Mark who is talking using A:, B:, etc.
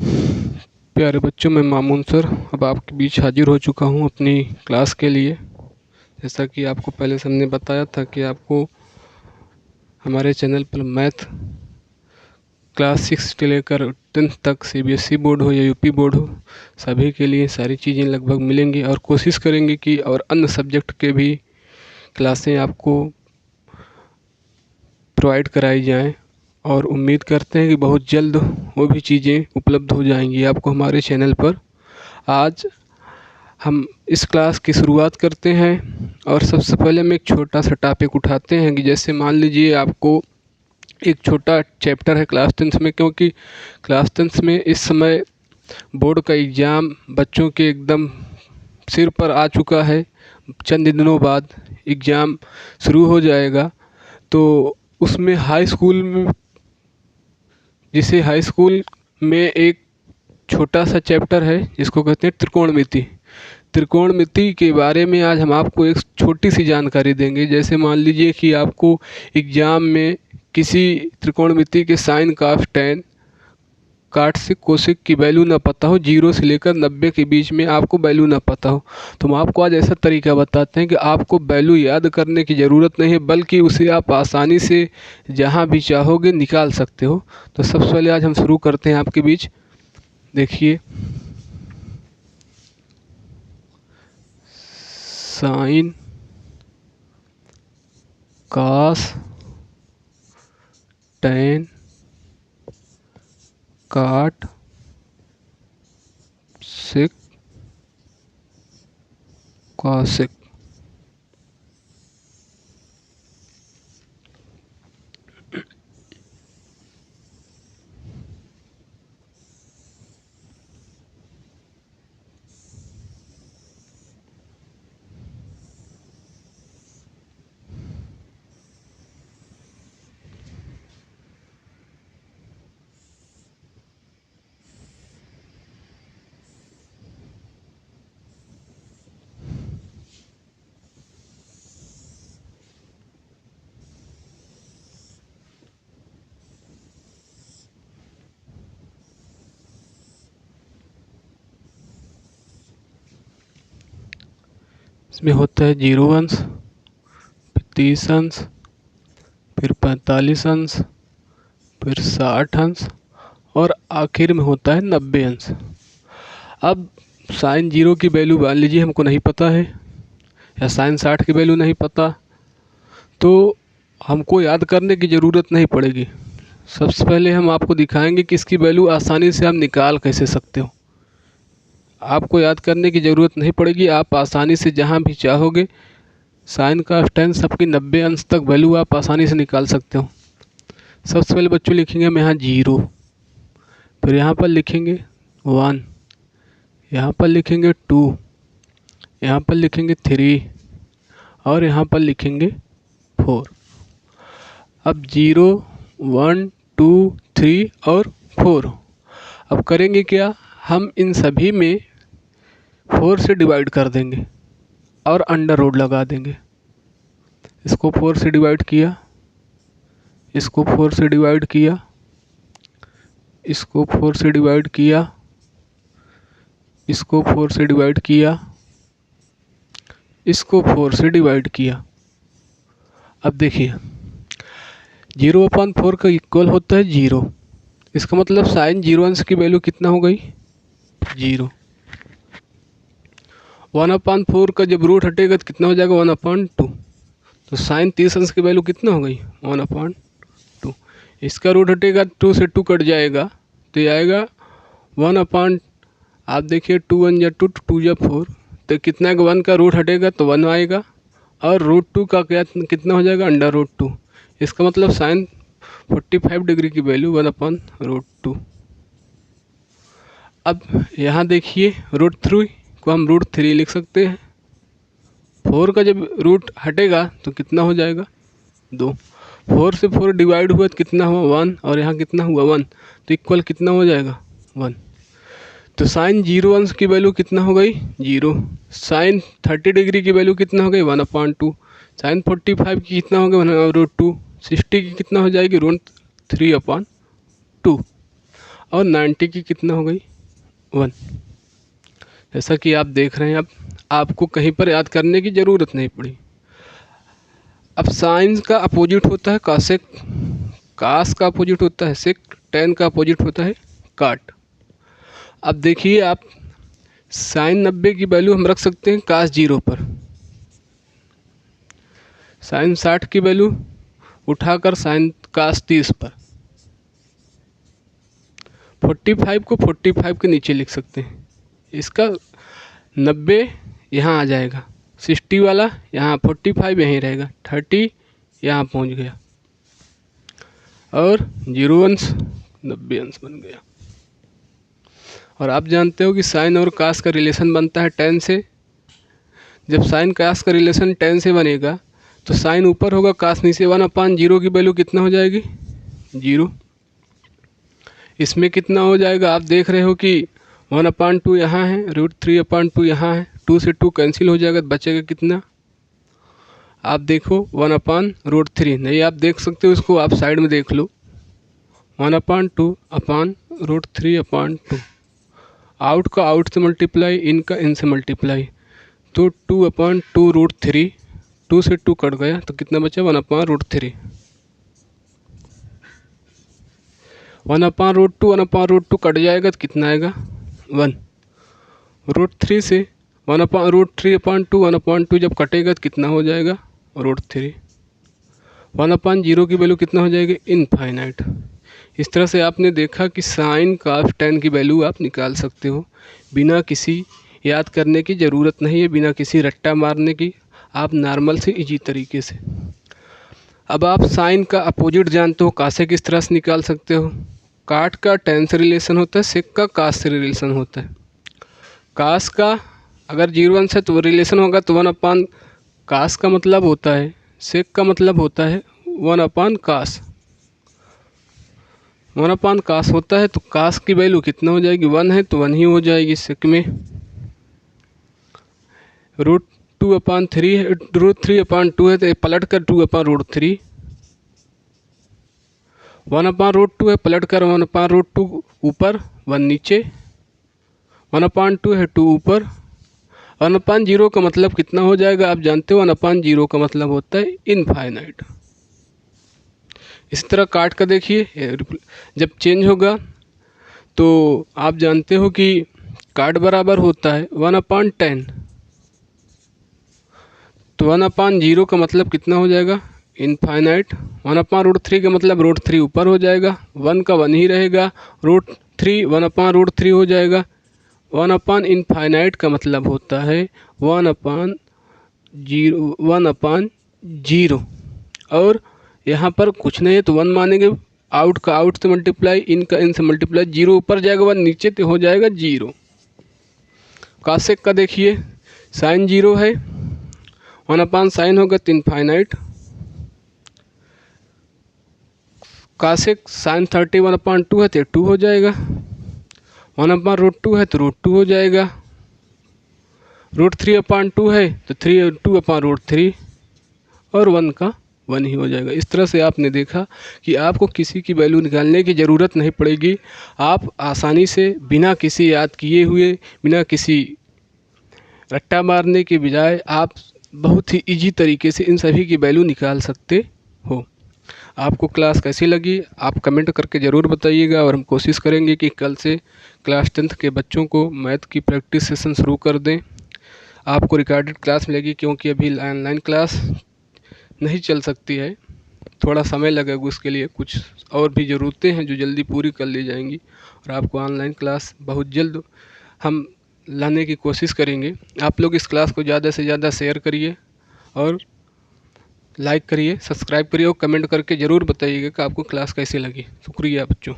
A: प्यारे बच्चों, मैं मामून सर अब आपके बीच हाजिर हो चुका हूँ अपनी क्लास के लिए। जैसा कि आपको पहले से हमने बताया था कि आपको हमारे चैनल पर मैथ क्लास 6 से लेकर 10th तक CBSE बोर्ड हो या यूपी बोर्ड हो, सभी के लिए सारी चीज़ें लगभग मिलेंगी और कोशिश करेंगे कि और अन्य सब्जेक्ट के भी क्लासें आपको प्रोवाइड कराई जाएँ और उम्मीद करते हैं कि बहुत जल्द वो भी चीज़ें उपलब्ध हो जाएंगी आपको हमारे चैनल पर। आज हम इस क्लास की शुरुआत करते हैं और सबसे पहले हम एक छोटा सा टॉपिक उठाते हैं कि जैसे मान लीजिए आपको एक छोटा चैप्टर है क्लास 10th में, क्योंकि क्लास 10th में इस समय बोर्ड का एग्ज़ाम बच्चों के एकदम सिर पर आ चुका है। चंद दिनों बाद एग्ज़ाम शुरू हो जाएगा, तो उसमें हाई स्कूल में जिसे हाई स्कूल में एक छोटा सा चैप्टर है जिसको कहते हैं त्रिकोणमिति। त्रिकोणमिति के बारे में आज हम आपको एक छोटी सी जानकारी देंगे। जैसे मान लीजिए कि आपको एग्ज़ाम में किसी त्रिकोणमिति के साइन कॉस टैन कार्टेशिक कोशिक की वैल्यू ना पता हो, 0 से लेकर 90 के बीच में आपको वैल्यू ना पता हो, तो हम आपको आज ऐसा तरीका बताते हैं कि आपको वैल्यू याद करने की ज़रूरत नहीं है, बल्कि उसे आप आसानी से जहाँ भी चाहोगे निकाल सकते हो। तो सबसे पहले आज हम शुरू करते हैं आपके बीच। देखिए, साइन कॉस टैन काट सेक कॉसेक। इसमें होता है 0 अंश, फिर 30 अंश, फिर 45 अंश, फिर 60 अंश और आखिर में होता है 90 अंश। अब साइन 0 की वैल्यू मान लीजिए हमको नहीं पता है, या साइन 60 की वैल्यू नहीं पता, तो हमको याद करने की ज़रूरत नहीं पड़ेगी। सबसे पहले हम आपको दिखाएंगे कि इसकी वैल्यू आसानी से आप निकाल कैसे सकते हो। आपको याद करने की ज़रूरत नहीं पड़ेगी, आप आसानी से जहाँ भी चाहोगे साइन का टेन सबकी 90 अंश तक वैल्यू आप आसानी से निकाल सकते हो। सबसे पहले बच्चों लिखेंगे हम यहाँ 0, फिर यहाँ पर लिखेंगे 1, यहाँ पर लिखेंगे 2, यहाँ पर लिखेंगे 3 और यहाँ पर लिखेंगे 4। अब 0, 1, 2, 3 और 4। अब करेंगे क्या, हम इन सभी में 4 से डिवाइड कर देंगे और अंडर रूट लगा देंगे। इसको 4 से डिवाइड किया, इसको 4 से डिवाइड किया, इसको 4 से डिवाइड किया, इसको 4 से डिवाइड किया, इसको 4 से डिवाइड किया। अब देखिए 0/4 का इक्वल होता है 0। इसका मतलब साइन 0 अंश की वैल्यू कितना हो गई, 0। 1/4 का जब रूट हटेगा तो कितना हो जाएगा, 1/2। तो साइन 30 अंश की वैल्यू कितना हो गई, 1/2। इसका रूट हटेगा, 2 से 2 कट जाएगा तो ये आएगा 1/, आप देखिए 2 1 या 2, 2 या 4, तो कितना 1 का रूट हटेगा तो 1 आएगा, और √2 का क्या कितना हो जाएगा, √2। इसका मतलब साइन 45 डिग्री की वैल्यू 1/√2। अब यहाँ देखिए √3 को हम √3 लिख सकते हैं। 4 का जब रूट हटेगा तो कितना हो जाएगा, 2। 4 से 4 डिवाइड हुआ तो कितना हुआ, 1, और यहाँ कितना हुआ 1, तो इक्वल कितना हो जाएगा, 1। तो साइन 0 अंश की वैल्यू कितना हो गई, 0। साइन 30 डिग्री की वैल्यू कितना हो गई, 1/2। साइन 45 की कितना हो गया, √2। 60 की कितना हो जाएगी, √3/2। और 90 की कितना हो गई 1। जैसा कि आप देख रहे हैं, अब आपको कहीं पर याद करने की ज़रूरत नहीं पड़ी। अब साइन का अपोजिट होता है कासेक, कास का अपोजिट होता है सेक, टेन का अपोजिट होता है काट। अब देखिए आप, साइन 90 की वैल्यू हम रख सकते हैं कास 0 पर, साइन 60 की वैल्यू उठाकर साइन कास 30 पर, 45 को 45 के नीचे लिख सकते हैं। इसका 90 यहाँ आ जाएगा, 60 वाला यहाँ, 45 यहीं रहेगा, 30 यहाँ पहुँच गया और 0 अंश 90 अंश बन गया। और आप जानते हो कि साइन और कास का रिलेशन बनता है टेन से। जब साइन कास का रिलेशन टेन से बनेगा तो साइन ऊपर होगा, कास नीचे, 1/0 की वैल्यू कितना हो जाएगी 0। इसमें कितना हो जाएगा, आप देख रहे हो कि 1/2 यहाँ है, √3/2 यहाँ है, 2 से 2 कैंसिल हो जाएगा, बचेगा कितना, आप देखो 1/√3। नहीं आप देख सकते हो, इसको आप साइड में देख लो, 1/2/√3/2। आउट का आउट से मल्टीप्लाई, इन का इन से मल्टीप्लाई, तो 2/2√3, 2 से 2 कट गया तो कितना बचा 1/√3। 1/√2 कट जाएगा तो कितना आएगा 1। √3 से 1/√3/2, 1/2 जब कटेगा तो कितना हो जाएगा √3। 1/0 की वैल्यू कितना हो जाएगी इनफाइनाइट। इस तरह से आपने देखा कि साइन कास टेन की वैल्यू आप निकाल सकते हो, बिना किसी याद करने की ज़रूरत नहीं है, बिना किसी रट्टा मारने की, आप नॉर्मल से इजी तरीके से। अब आप साइन का अपोजिट जानते हो, कासे किस तरह से निकाल सकते हो। काट का टेन से रिलेशन होता है, सेक का कास से रिलेशन होता है। कास का अगर 0 अंश है तो रिलेशन होगा तो 1/, कास का मतलब होता है, सेक का मतलब होता है 1/कास, 1/कास होता है। तो कास की वैल्यू कितना हो जाएगी 1 है तो 1 ही हो जाएगी। सेक में √2/3 है, √3/2 है तो पलट कर 2/√3, 1/√2 है पलट कर 1/√2 ऊपर 1 नीचे, 1/2 है 2 ऊपर। 1/0 का मतलब कितना हो जाएगा, आप जानते हो 1/0 का मतलब होता है इनफाइनाइट। इस तरह काट का देखिए, जब चेंज होगा तो आप जानते हो कि काट बराबर होता है 1/10, तो 1/0 का मतलब कितना हो जाएगा इनफाइनाइट। 1/√3 का मतलब √3 ऊपर हो जाएगा, 1 का 1 ही रहेगा, √3 1/√3 हो जाएगा। 1/इनफाइनाइट का मतलब होता है 1/0, और यहाँ पर कुछ नहीं है तो 1 मानेंगे, आउट का आउट से मल्टीप्लाई, इन का इन से मल्टीप्लाई, 0 ऊपर जाएगा 1 नीचे तो हो जाएगा 0। कासेक का देखिए, साइन 0 है, 1/साइन होगा तो इनफाइनाइट। कासेक साइन 30 1/2 है तो 2 हो जाएगा, 1/√2 है तो √2 हो जाएगा, √3/2 है तो 2/√3, और 1 का 1 ही हो जाएगा। इस तरह से आपने देखा कि आपको किसी की वैल्यू निकालने की ज़रूरत नहीं पड़ेगी, आप आसानी से बिना किसी याद किए हुए, बिना किसी रट्टा मारने के बजाय आप बहुत ही इजी तरीके से इन सभी की वैल्यू निकाल सकते हो। आपको क्लास कैसी लगी आप कमेंट करके ज़रूर बताइएगा, और हम कोशिश करेंगे कि कल से क्लास 10th के बच्चों को मैथ की प्रैक्टिस सेशन शुरू कर दें। आपको रिकॉर्डेड क्लास मिलेगी, क्योंकि अभी ऑनलाइन क्लास नहीं चल सकती है, थोड़ा समय लगेगा उसके लिए, कुछ और भी ज़रूरतें हैं जो जल्दी पूरी कर ली जाएंगी, और आपको ऑनलाइन क्लास बहुत जल्द हम लाने की कोशिश करेंगे। आप लोग इस क्लास को ज़्यादा से ज़्यादा शेयर करिए, और लाइक करिए, सब्सक्राइब करिए, और कमेंट करके ज़रूर बताइएगा कि आपको क्लास कैसी लगी। शुक्रिया बच्चों।